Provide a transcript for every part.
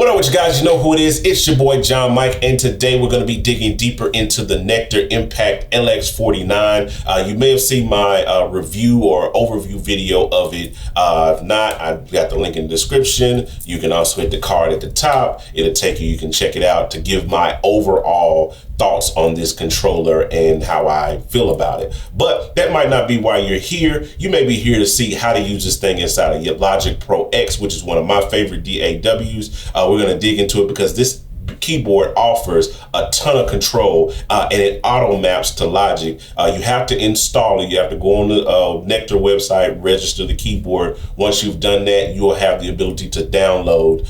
What up with you guys? You know who it is. It's your boy John Mike, and today we're going to be digging deeper into the Nektar Impact LX49. You may have seen my review or overview video of it. If not, I've got the link in the description. You can also hit the card at the top. It'll take you. You can check it out to give my overall thoughts on this controller and how I feel about it. But that might not be why you're here. You may be here to see how to use this thing inside of your Logic Pro X, which is one of my favorite DAWs. We're going to dig into it because this keyboard offers a ton of control and it auto maps to Logic. You have to install it. You have to go on the Nektar website, register the keyboard. Once you've done that, you'll have the ability to download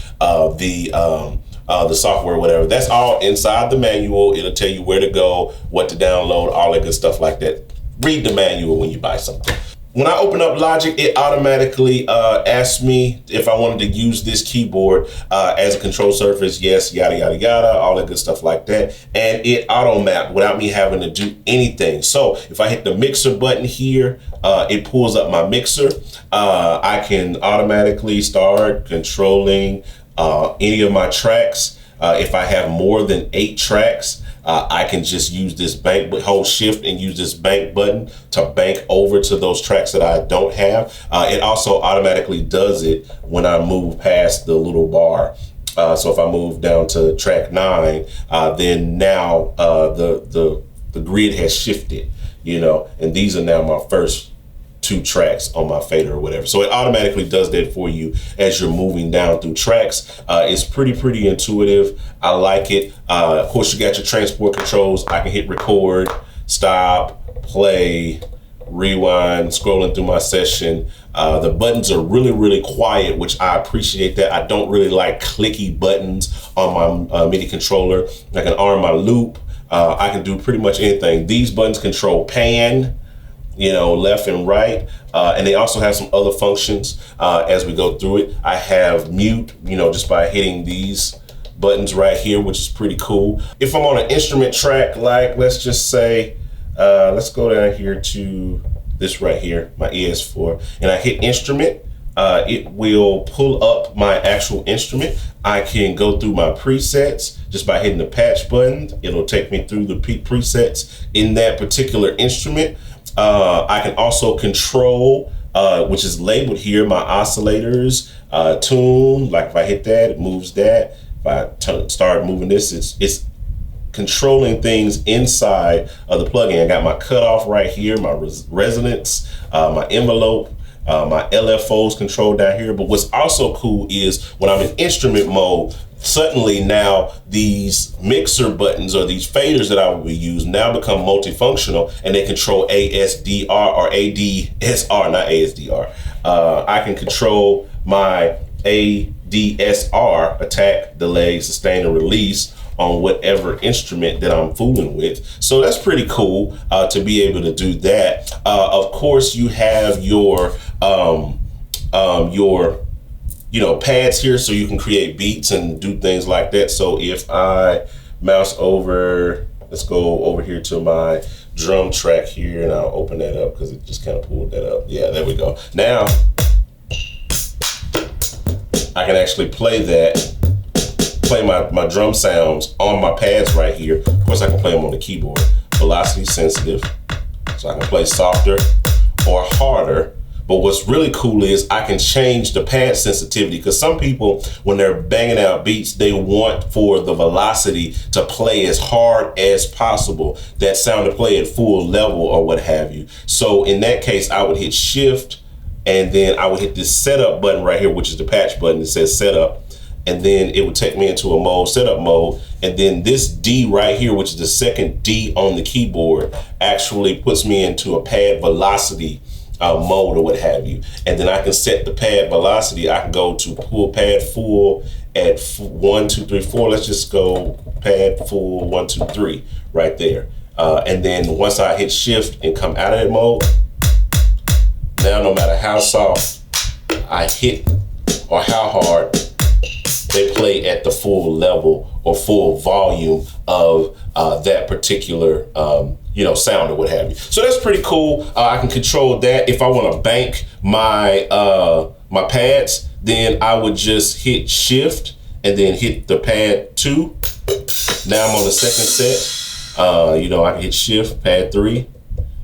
the software, whatever. That's all inside the manual. It'll tell you where to go, what to download, all that good stuff like that. Read the manual when you buy something. When I open up Logic, it automatically asks me if I wanted to use this keyboard as a control surface. Yes, yada, yada, yada, all that good stuff like that. And it auto mapped without me having to do anything. So if I hit the mixer button here, it pulls up my mixer. I can automatically start controlling any of my tracks. If I have more than 8 tracks, I can just use this bank, hold shift and use this bank button to bank over to those tracks that I don't have. It also automatically does it when I move past the little bar. So if I move down to track 9, then now the grid has shifted, you know, and these are now my first 2 tracks on my fader or whatever. So it automatically does that for you as you're moving down through tracks. It's pretty intuitive. I like it. Of course, you got your transport controls. I can hit record, stop, play, rewind, scrolling through my session. The buttons are really quiet, which I appreciate that. I don't really like clicky buttons on my MIDI controller. I can arm my loop. I can do pretty much anything. These buttons control pan, you know, left and right, and they also have some other functions as we go through it. I have mute, you know, just by hitting these buttons right here, which is pretty cool. If I'm on an instrument track, like let's just say, let's go down here to this right here, my ES4, and I hit instrument, it will pull up my actual instrument. I can go through my presets just by hitting the patch button. It'll take me through the presets in that particular instrument. I can also control, which is labeled here, my oscillators, tune. Like if I hit that, it moves that. If I start moving this, it's controlling things inside of the plugin. I got my cutoff right here, my resonance, my envelope, my LFOs controlled down here. But what's also cool is when I'm in instrument mode, suddenly now these mixer buttons or these faders that I will use now become multifunctional, and they control ASDR or ADSR, not ASDR. I can control my ADSR, attack, delay, sustain, and release, on whatever instrument that I'm fooling with. So that's pretty cool to be able to do that. Of course, you have your you know, pads here so you can create beats and do things like that. So if I mouse over, let's go over here to my drum track here, and I'll open that up because it just kind of pulled that up. Yeah, there we go. Now I can actually play my drum sounds on my pads right here. Of course, I can play them on the keyboard. Velocity sensitive, so I can play softer or harder. But what's really cool is I can change the pad sensitivity, because some people, when they're banging out beats, they want for the velocity to play as hard as possible, that sound to play at full level or what have you. So in that case, I would hit shift, and then I would hit this setup button right here, which is the patch button that says setup. And then it would take me into a mode, setup mode. And then this D right here, which is the second D on the keyboard, actually puts me into a pad velocity mode or what have you. And then I can set the pad velocity. I can go to pull pad full at 1, 2, 3, 4. Let's just go pad full 1, 2, 3 right there. And then once I hit shift and come out of that mode, now no matter how soft I hit or how hard, they play at the full level or full volume of that particular you know, sound or what have you. So that's pretty cool. I can control that. If I want to bank my my pads, then I would just hit shift and then hit the pad 2. Now I'm on the second set. You know, I can hit shift, pad 3.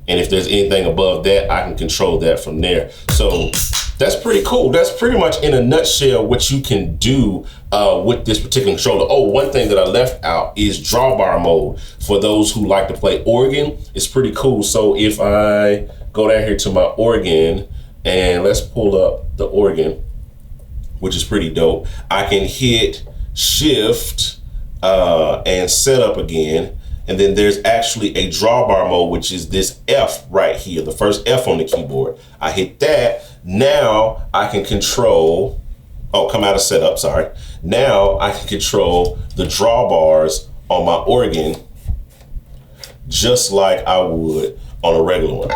And if there's anything above that, I can control that from there. So that's pretty cool. That's pretty much in a nutshell what you can do with this particular controller. Oh, one thing that I left out is drawbar mode. For those who like to play organ, it's pretty cool. So if I go down here to my organ and let's pull up the organ, which is pretty dope. I can hit shift and set up again. And then there's actually a drawbar mode, which is this F right here, the first F on the keyboard. I hit that. Now I can control, come out of setup, sorry. Now I can control the drawbars on my organ just like I would on a regular one.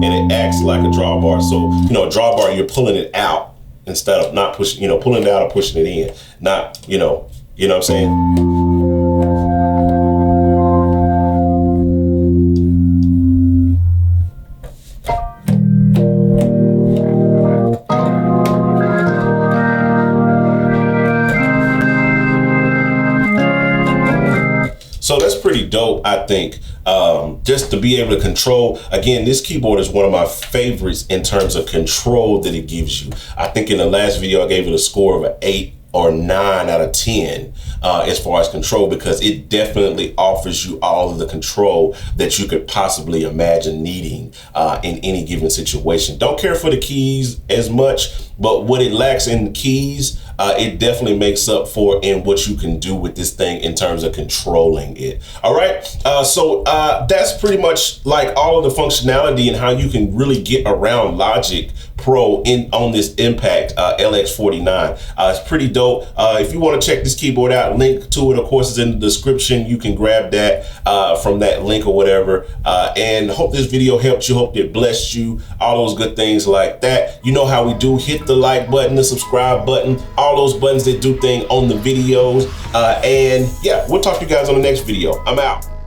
And it acts like a drawbar. So, you know, a drawbar, you're pulling it out instead of not pushing, you know, pulling it out or pushing it in. Not, you know what I'm saying? So that's pretty dope, I think, just to be able to control. Again, this keyboard is one of my favorites in terms of control that it gives you. I think in the last video, I gave it a score of an 8 or 9 out of 10 as far as control, because it definitely offers you all of the control that you could possibly imagine needing in any given situation. Don't care for the keys as much, but what it lacks in the keys, it definitely makes up for in what you can do with this thing in terms of controlling it. All right, so that's pretty much like all of the functionality and how you can really get around Logic Pro on this Impact LX49. It's pretty dope. If you want to check this keyboard out, link to it, of course, is in the description. You can grab that from that link or whatever. And hope this video helped you. Hope it blessed you. All those good things like that. You know how we do. Hit the like button, the subscribe button, all those buttons that do thing on the videos. And yeah, we'll talk to you guys on the next video. I'm out.